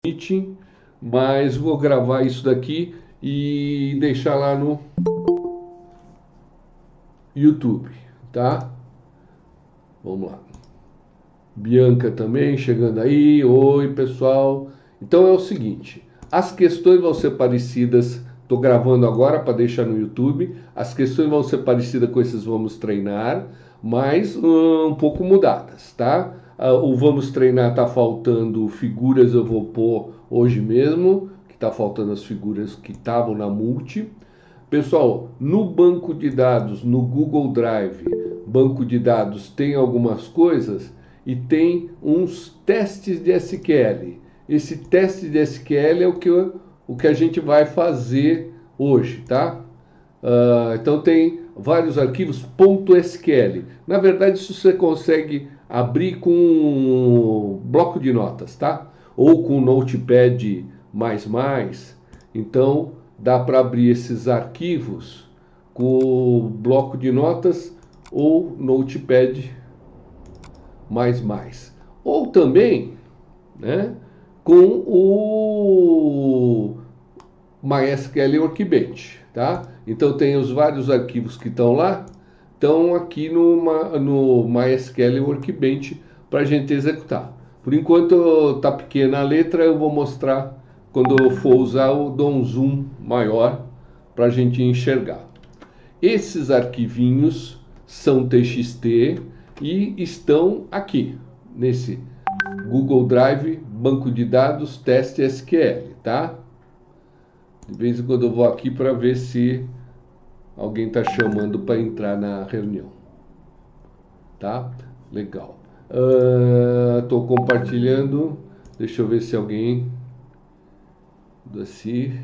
Meeting, mas vou gravar isso daqui e deixar lá no YouTube, tá? Vamos lá. Bianca também chegando aí. Oi, pessoal. Então é o seguinte, as questões vão ser parecidas, estou gravando agora para deixar no YouTube, as questões vão ser parecidas com esses vamos treinar, mas um pouco mudadas, tá? O vamos treinar tá faltando figuras, eu vou pôr hoje mesmo, que tá faltando as figuras que estavam na multi. Pessoal, no banco de dados, no Google Drive, banco de dados tem algumas coisas e tem uns testes de SQL. Esse teste de SQL é o que a gente vai fazer hoje, tá? Então tem vários arquivos .sql. Na verdade, isso você consegue abrir com um bloco de notas, tá? Ou com Notepad++. Então dá para abrir esses arquivos com o bloco de notas ou Notepad++. Ou também, né, com o MySQL Workbench, tá? Então tem os vários arquivos que estão lá, estão aqui no MySQL Workbench para a gente executar. Por enquanto está pequena a letra, eu vou mostrar quando eu for usar, eu dou um zoom maior para a gente enxergar. Esses arquivinhos são TXT e estão aqui nesse Google Drive, banco de dados, teste SQL, tá? De vez em quando eu vou aqui para ver se alguém está chamando para entrar na reunião, tá? Legal. Estou compartilhando, deixa eu ver se alguém assim.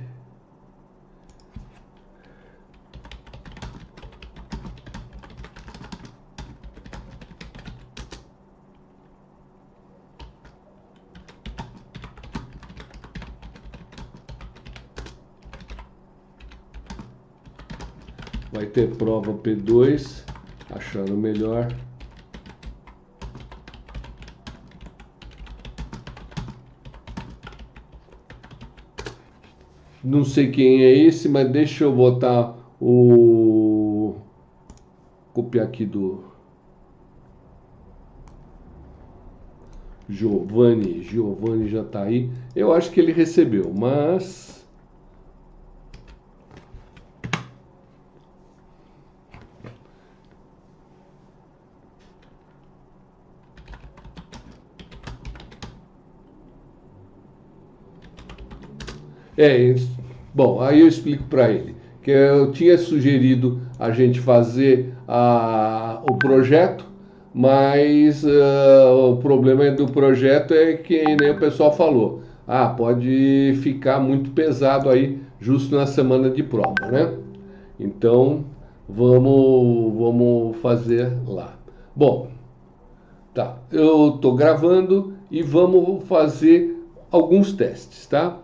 Vai ter prova P2, achando melhor. Não sei quem é esse, mas deixa eu botar o... copiar aqui do Giovanni. Giovanni já está aí. Eu acho que ele recebeu, mas... bom, aí eu explico para ele que eu tinha sugerido a gente fazer o projeto, mas o problema do projeto é que nem o pessoal falou, pode ficar muito pesado aí justo na semana de prova, né? Então vamos fazer lá. Bom, tá, eu tô gravando e vamos fazer alguns testes, tá?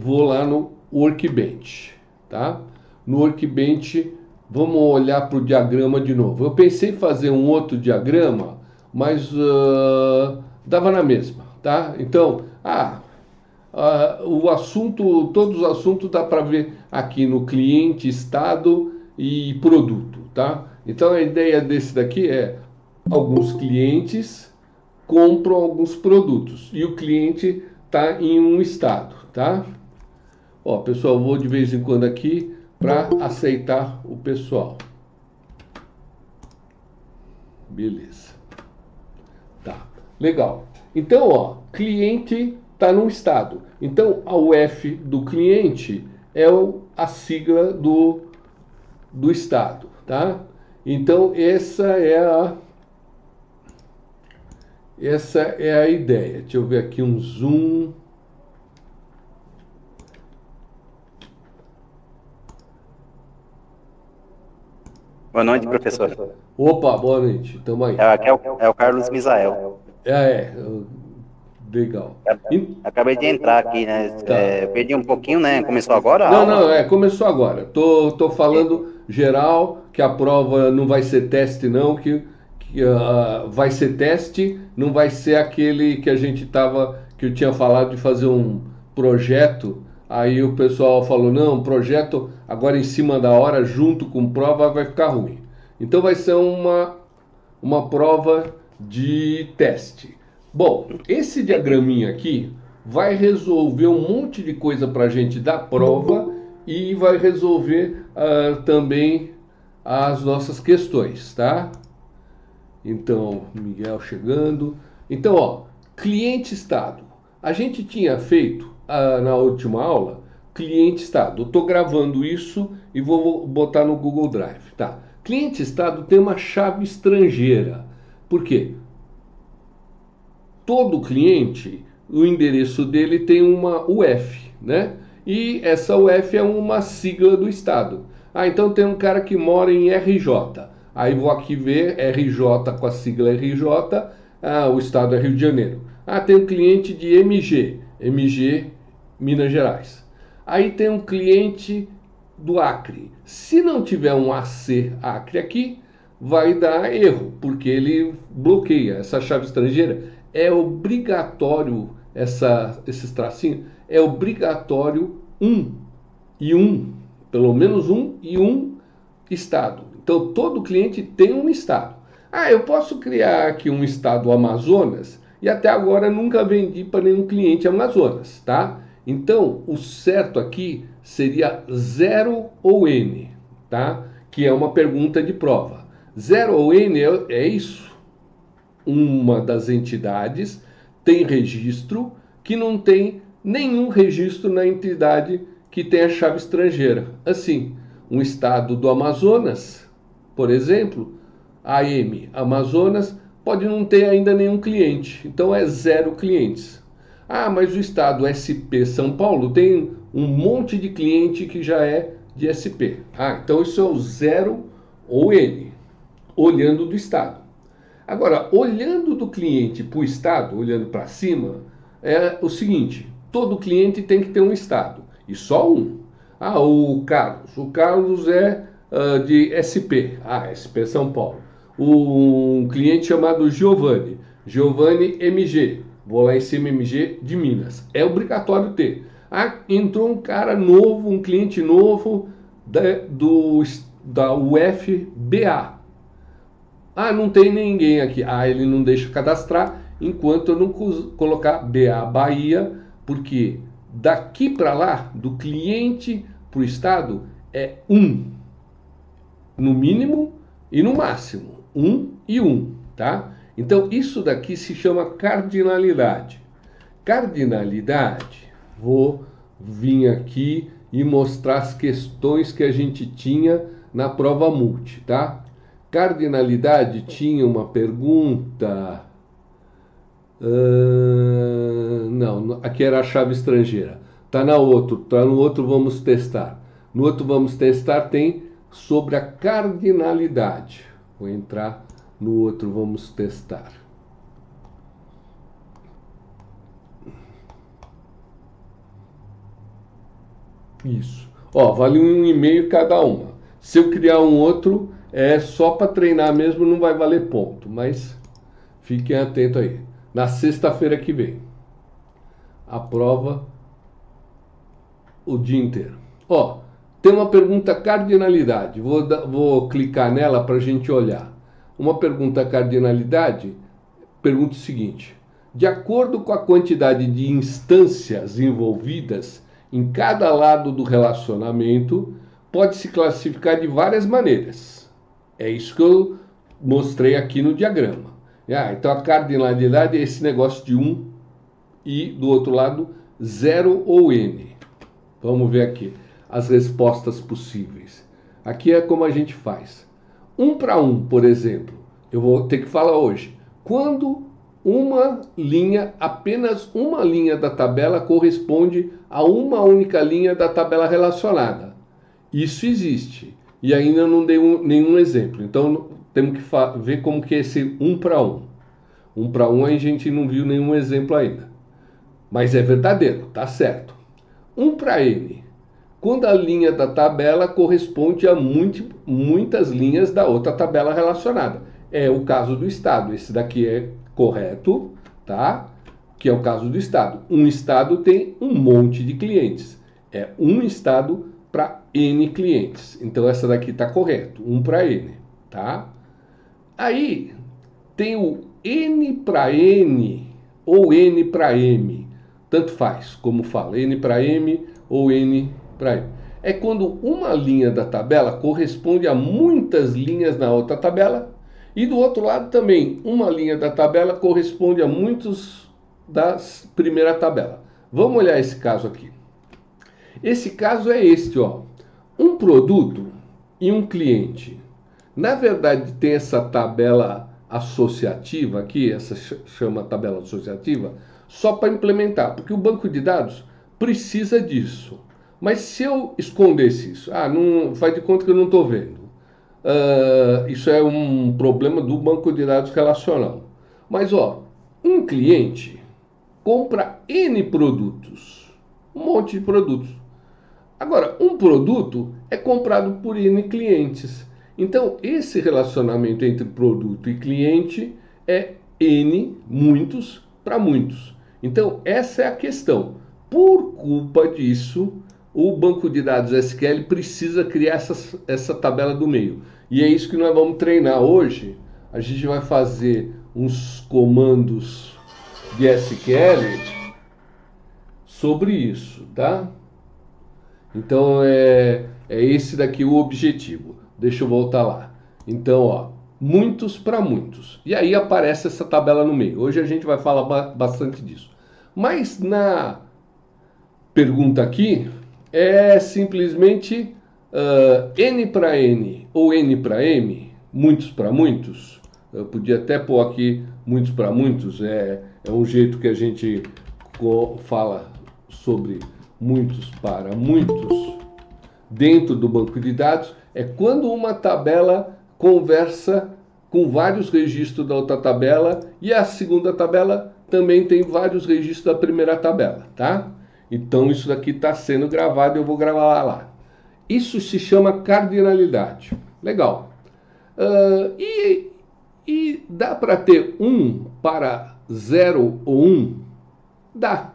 Vou lá no Workbench, tá? No Workbench, vamos olhar para o diagrama de novo. Eu pensei em fazer um outro diagrama, mas dava na mesma, tá? Então, o assunto, todos os assuntos dá para ver aqui no cliente, estado e produto, tá? Então a ideia desse daqui é alguns clientes compram alguns produtos e o cliente está em um estado, tá? Ó, pessoal, vou de vez em quando aqui para aceitar o pessoal. Beleza. Tá, legal. Então, ó, cliente está num estado. Então, a UF do cliente é a sigla do estado, tá? Então, essa é a ideia. Deixa eu ver aqui um zoom. Boa noite, professor. Opa, boa noite. Tamo aí. Aqui é o Carlos Misael. Legal. Acabei de entrar aqui, né? Tá. Perdi um pouquinho, né? Começou agora a Não, aula? não, começou agora. Tô falando geral, que a prova não vai ser teste não, que vai ser teste, não vai ser aquele que a gente que eu tinha falado de fazer um projeto, aí o pessoal falou, não, projeto agora em cima da hora, junto com prova, vai ficar ruim. Então vai ser uma prova de teste. Bom, esse diagraminha aqui vai resolver um monte de coisa para a gente da prova e vai resolver também as nossas questões, tá? Então, Miguel chegando. Então, ó, cliente-estado. A gente tinha feito na última aula cliente-estado. Eu estou gravando isso e vou botar no Google Drive, tá? Cliente-estado tem uma chave estrangeira. Por quê? Todo cliente, o endereço dele tem uma UF, né? E essa UF é uma sigla do estado. Então tem um cara que mora em RJ. Aí vou aqui ver RJ com a sigla RJ, o estado é Rio de Janeiro. Tem um cliente de MG, Minas Gerais. Aí tem um cliente do Acre. Se não tiver um AC Acre aqui, vai dar erro, porque ele bloqueia. Essa chave estrangeira é obrigatório, esses tracinhos, é obrigatório pelo menos um estado. Então todo cliente tem um estado. Eu posso criar aqui um estado Amazonas e até agora nunca vendi para nenhum cliente Amazonas, tá? Então o certo aqui seria 0 ou N, tá? Que é uma pergunta de prova. 0 ou N é isso. Uma das entidades tem registro que não tem nenhum registro na entidade que tem a chave estrangeira. Assim, um estado do Amazonas, por exemplo, AM Amazonas, pode não ter ainda nenhum cliente. Então é 0 clientes. Mas o estado SP São Paulo tem um monte de cliente que já é de SP. Então isso é o 0 ou N, olhando do estado. Agora, olhando do cliente para o estado, olhando para cima, é o seguinte, todo cliente tem que ter um estado, e só um. O Carlos é de SP, SP São Paulo. Um cliente chamado Giovanni MG, vou lá em cima, MG de Minas, é obrigatório ter. Entrou um cara novo, um cliente novo da UFBA. Não tem ninguém aqui. Ele não deixa cadastrar enquanto eu não colocar BA Bahia, porque daqui para lá, do cliente para o estado, é no mínimo e no máximo. E 1, tá? Então isso daqui se chama cardinalidade. Cardinalidade, vou vir aqui e mostrar as questões que a gente tinha na prova multi, tá? Cardinalidade tinha uma pergunta. Não, aqui era a chave estrangeira. Tá no outro vamos testar. No outro vamos testar tem sobre a cardinalidade. Vou entrar no outro vamos testar. Isso. Vale 1,5 cada uma. Se eu criar um outro, é só para treinar mesmo, não vai valer ponto, mas fiquem atentos aí. Na sexta-feira que vem, a prova o dia inteiro. Tem uma pergunta cardinalidade, vou clicar nela para a gente olhar. Uma pergunta cardinalidade, pergunta o seguinte: de acordo com a quantidade de instâncias envolvidas em cada lado do relacionamento, pode se classificar de várias maneiras. É isso que eu mostrei aqui no diagrama. Então a cardinalidade é esse negócio de 1 e do outro lado 0 ou N. Vamos ver aqui as respostas possíveis. Aqui é como a gente faz. 1 para 1, por exemplo, eu vou ter que falar hoje. Quando apenas uma linha da tabela corresponde a uma única linha da tabela relacionada. Isso existe. E ainda não dei nenhum exemplo. Então temos que ver como que é esse 1 para 1. 1 para 1 a gente não viu nenhum exemplo ainda. Mas é verdadeiro, tá certo. 1 para N. Quando a linha da tabela corresponde a muitas linhas da outra tabela relacionada. É o caso do estado. Esse daqui é correto, tá? que é o caso do Estado. Um Estado tem um monte de clientes. É um Estado para N clientes. Então essa daqui está correto, 1 para N, tá? Aí tem o N para N ou N para M. Tanto faz, como fala, N para M ou N para M. É quando uma linha da tabela corresponde a muitas linhas na outra tabela e do outro lado também uma linha da tabela corresponde a muitos da primeira tabela. Vamos olhar esse caso aqui. Esse caso é este, ó. Um produto e um cliente. Na verdade, tem essa tabela associativa aqui, essa chama tabela associativa, só para implementar, porque o banco de dados precisa disso. Mas se eu escondesse isso, não faz de conta que eu não estou vendo. Isso é um problema do banco de dados relacional. Mas, ó, um cliente compra N produtos, um monte de produtos. Agora, um produto é comprado por N clientes. Então, esse relacionamento entre produto e cliente é N, muitos, para muitos. Então, essa é a questão. Por culpa disso, o banco de dados SQL precisa criar essa tabela do meio. E é isso que nós vamos treinar hoje. A gente vai fazer uns comandos de SQL sobre isso, tá? Então, é esse daqui o objetivo. Deixa eu voltar lá. Então, ó, muitos para muitos. E aí aparece essa tabela no meio. Hoje a gente vai falar bastante disso. Mas na pergunta aqui é simplesmente N para N ou N para M, muitos para muitos. Eu podia até pôr aqui muitos para muitos. É um jeito que a gente fala sobre muitos para muitos dentro do banco de dados. É quando uma tabela conversa com vários registros da outra tabela e a segunda tabela também tem vários registros da primeira tabela, tá? Então isso daqui está sendo gravado e eu vou gravar lá. Isso se chama cardinalidade. Legal. E dá para ter 1 para 0 ou 1? Dá.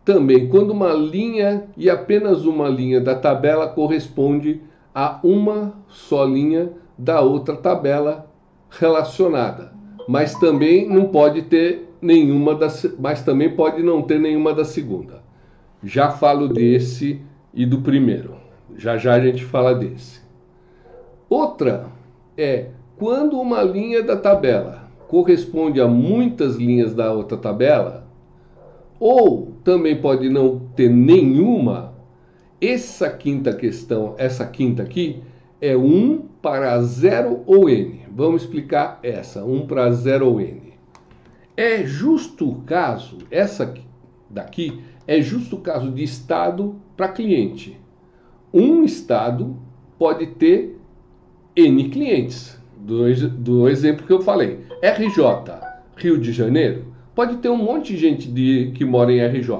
Também, quando uma linha e apenas uma linha da tabela corresponde a uma só linha da outra tabela relacionada. Mas também não pode ter nenhuma mas também pode não ter nenhuma da segunda. Já falo desse e do primeiro. Já a gente fala desse. Outra é quando uma linha da tabela corresponde a muitas linhas da outra tabela, ou também pode não ter nenhuma. Essa quinta questão, essa quinta aqui, é 1 para 0 ou N. Vamos explicar essa, 1 para 0 ou N. É justo o caso, essa daqui, é justo o caso de estado para cliente. Um estado pode ter N clientes, do exemplo que eu falei. RJ, Rio de Janeiro, pode ter um monte de gente que mora em RJ,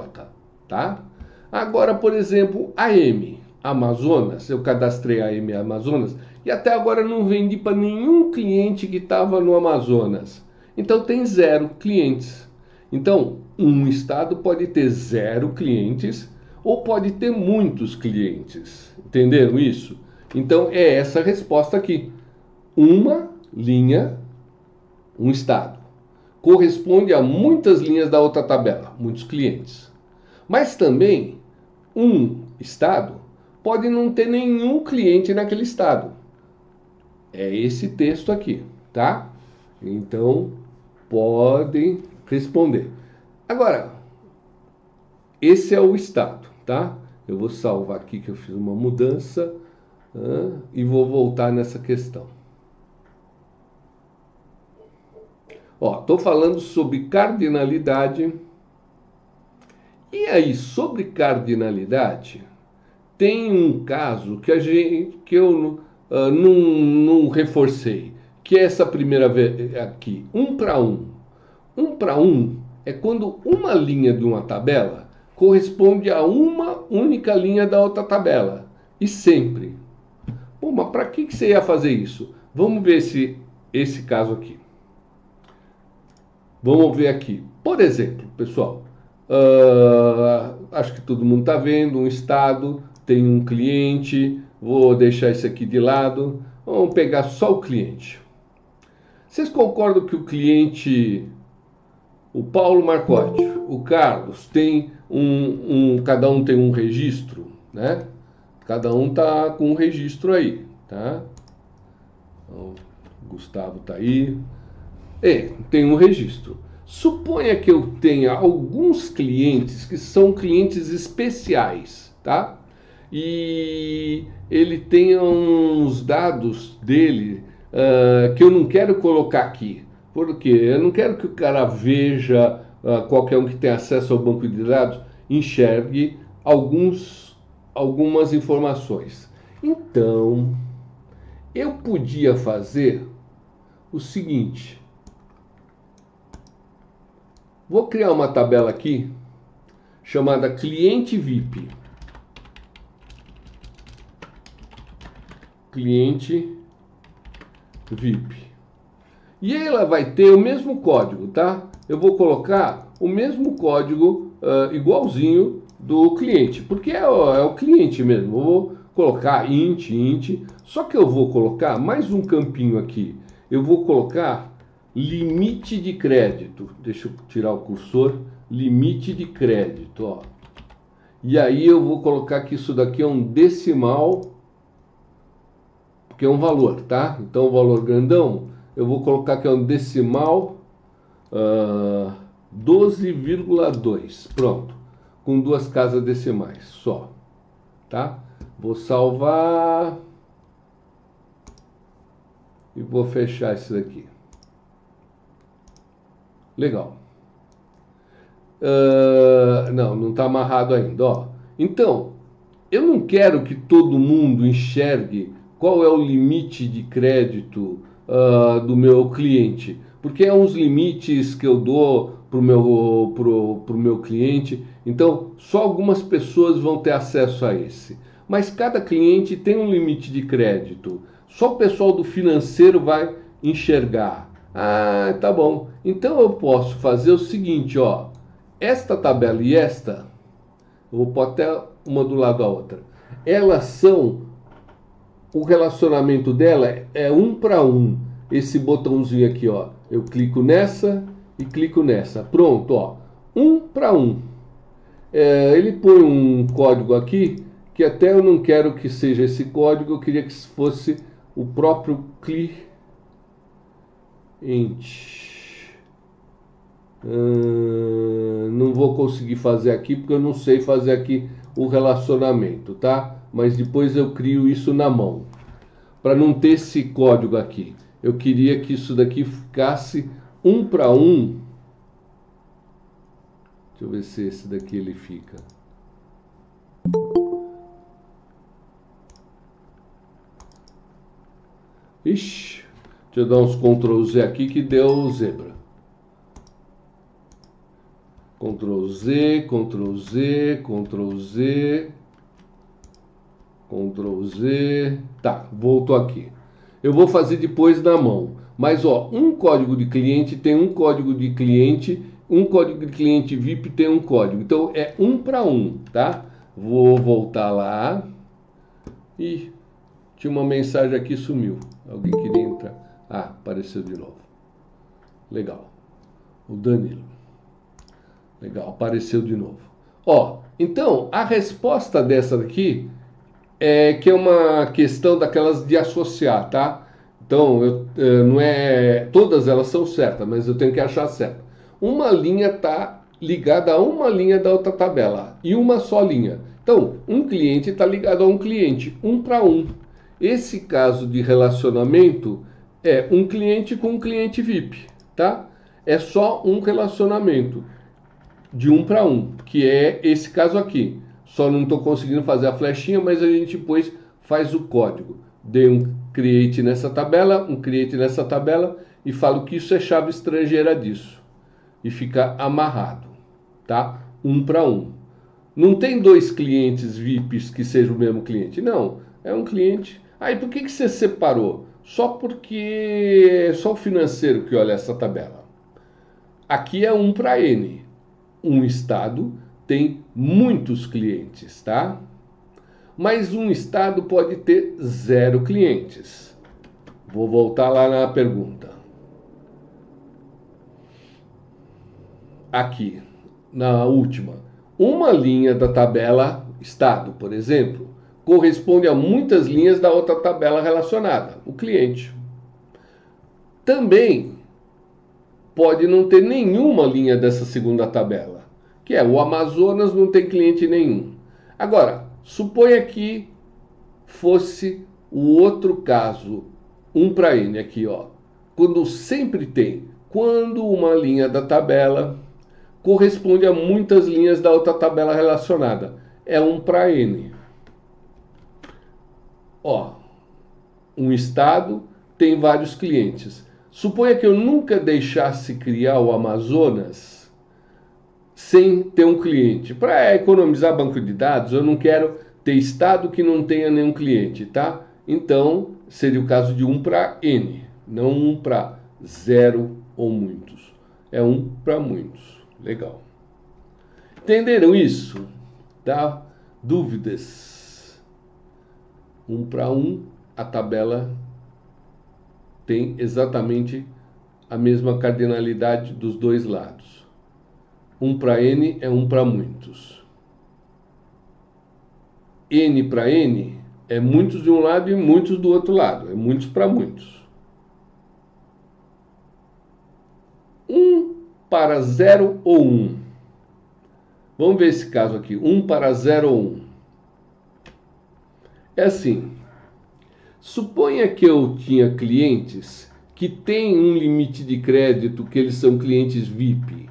tá? Agora, por exemplo, AM, Amazonas, eu cadastrei a AM Amazonas e até agora não vendi para nenhum cliente que estava no Amazonas. Então tem 0 clientes. Então, um estado pode ter 0 clientes ou pode ter muitos clientes. Entenderam isso? Então é essa a resposta aqui. Uma linha, um estado, corresponde a muitas linhas da outra tabela, muitos clientes. Mas também um estado pode não ter nenhum cliente naquele estado. É esse texto aqui, tá? Então podem responder. Agora, esse é o estado, tá? Eu vou salvar aqui que eu fiz uma mudança e vou voltar nessa questão. Ó, estou falando sobre cardinalidade. E aí, sobre cardinalidade, tem um caso que eu não reforcei, que é essa primeira vez aqui, 1 para 1. 1 para 1 é quando uma linha de uma tabela corresponde a uma única linha da outra tabela. E sempre. Pô, mas para que você ia fazer isso? Vamos ver esse caso aqui. Vamos ver aqui. Por exemplo, pessoal, acho que todo mundo está vendo, um estado tem um cliente, vou deixar isso aqui de lado, vamos pegar só o cliente. Vocês concordam que o cliente, o Paulo Marcotti, o Carlos, tem cada um tem um registro, né? Cada um tá com um registro aí, tá? Então, o Gustavo tá aí. Tem um registro. Suponha que eu tenha alguns clientes que são clientes especiais, tá? E ele tenha uns dados dele que eu não quero colocar aqui. Por quê? Eu não quero que o cara veja, qualquer um que tem acesso ao banco de dados, enxergue algumas informações. Então, eu podia fazer o seguinte. Vou criar uma tabela aqui chamada cliente VIP. Cliente VIP. E ela vai ter o mesmo código, tá? Eu vou colocar o mesmo código igualzinho do cliente, porque é o cliente mesmo. Eu vou colocar int, só que eu vou colocar mais um campinho aqui. Eu vou colocar limite de crédito. Deixa eu tirar o cursor. Limite de crédito, ó. E aí eu vou colocar que isso daqui é um decimal, porque é um valor, tá? Então o valor grandão, eu vou colocar que é um decimal 12,2. Pronto. Com duas casas decimais só, tá? Vou salvar e vou fechar isso daqui. Legal. Não está amarrado ainda, ó. Então, eu não quero que todo mundo enxergue qual é o limite de crédito do meu cliente, porque é uns limites que eu dou pro meu cliente. Então, só algumas pessoas vão ter acesso a esse. Mas cada cliente tem um limite de crédito. Só o pessoal do financeiro vai enxergar. Ah, tá bom. Então eu posso fazer o seguinte, ó. Esta tabela e esta, eu vou pôr até uma do lado da outra. Elas são, o relacionamento dela é 1 para 1. Esse botãozinho aqui, ó. Eu clico nessa e clico nessa. Pronto, ó. 1 para 1. Ele põe um código aqui, que até eu não quero que seja esse código, eu queria que fosse o próprio cliente. Não vou conseguir fazer aqui porque eu não sei fazer aqui o relacionamento, tá? Mas depois eu crio isso na mão. Para não ter esse código aqui, eu queria que isso daqui ficasse 1 para 1. Deixa eu ver se esse daqui ele fica. Ixi, deixa eu dar uns Ctrl Z aqui que deu zebra. Ctrl Z, Ctrl Z, Ctrl Z, Ctrl Z. Tá, voltou aqui. Eu vou fazer depois na mão. Mas ó, um código de cliente tem um código de cliente, um código de cliente VIP tem um código. Então é 1 para 1, tá? Vou voltar lá. Ih, tinha uma mensagem aqui, sumiu. Alguém queria entrar. Ah, apareceu de novo. Legal. O Danilo. Legal, apareceu de novo. Ó, então, a resposta dessa daqui é que é uma questão daquelas de associar, tá? Então, não é... Todas elas são certas, mas eu tenho que achar certa. Uma linha está ligada a uma linha da outra tabela. E uma só linha. Então, um cliente está ligado a um cliente. 1 para 1. Esse caso de relacionamento é um cliente com um cliente VIP, tá? É só um relacionamento de 1 para 1, que é esse caso aqui. Só não estou conseguindo fazer a flechinha, mas a gente depois faz o código. Dei um create nessa tabela, um create nessa tabela e falo que isso é chave estrangeira disso. E fica amarrado, tá? 1 para 1. Não tem dois clientes VIPs que sejam o mesmo cliente. Não, é um cliente. Aí por que você separou? Só porque é só o financeiro que olha essa tabela. aqui é 1 para N. Um estado tem muitos clientes, tá? Mas um estado pode ter 0 clientes. Vou voltar lá na pergunta. Aqui, na última. Uma linha da tabela estado, por exemplo, corresponde a muitas linhas da outra tabela relacionada, o cliente. Também pode não ter nenhuma linha dessa segunda tabela, que é o Amazonas não tem cliente nenhum. Agora, suponha que fosse o outro caso, 1 para N aqui, ó. Quando sempre tem, quando uma linha da tabela corresponde a muitas linhas da outra tabela relacionada, é 1 para N. Ó, um estado tem vários clientes. Suponha que eu nunca deixasse criar o Amazonas sem ter um cliente. Para economizar banco de dados, eu não quero ter estado que não tenha nenhum cliente, tá? Então, seria o caso de 1 para N, não 1 para 0 ou muitos. É 1 para muitos. Legal. Entenderam isso? Tá? Dúvidas? 1 para 1, a tabela tem exatamente a mesma cardinalidade dos dois lados. 1 para N é 1 para muitos. N para N é muitos de um lado e muitos do outro lado. É muitos para muitos. 1 para 0 ou 1. Vamos ver esse caso aqui. 1 para 0 ou 1. É assim. Suponha que eu tinha clientes que têm um limite de crédito, que eles são clientes VIP.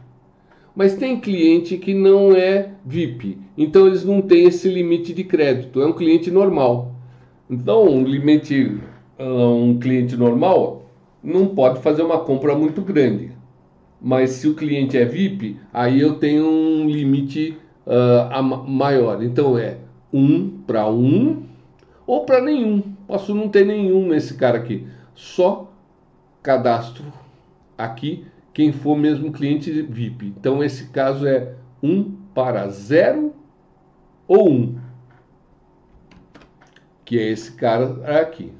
Mas tem cliente que não é VIP. Então eles não têm esse limite de crédito. É um cliente normal. Então um cliente normal não pode fazer uma compra muito grande. Mas se o cliente é VIP, aí eu tenho um limite maior. Então é 1 para 1 ou para nenhum. Posso não ter nenhum nesse cara aqui. Só cadastro aqui quem for mesmo cliente VIP. Então esse caso é 1 para 0 ou 1. Que é esse cara aqui.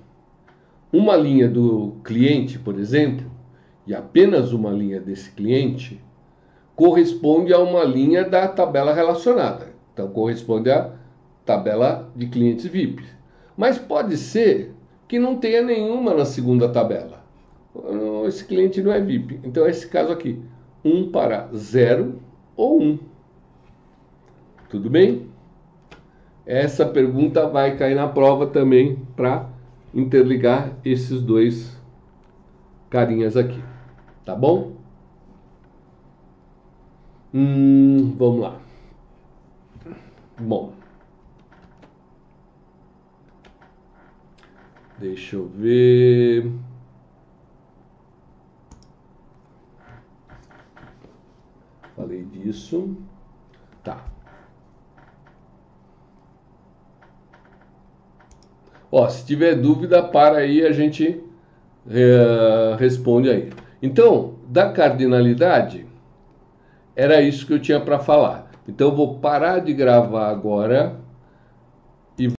Uma linha do cliente, por exemplo, e apenas uma linha desse cliente, corresponde a uma linha da tabela relacionada. Então corresponde à tabela de clientes VIP. Mas pode ser que não tenha nenhuma na segunda tabela. Esse cliente não é VIP. Então, esse caso aqui, 1 para 0 ou 1. Tudo bem? Essa pergunta vai cair na prova também para interligar esses dois carinhas aqui. Tá bom? Vamos lá. Bom. Deixa eu ver. Falei disso. Tá. Ó, se tiver dúvida, para aí, a gente responde aí. Então, da cardinalidade, era isso que eu tinha para falar. Então, eu vou parar de gravar agora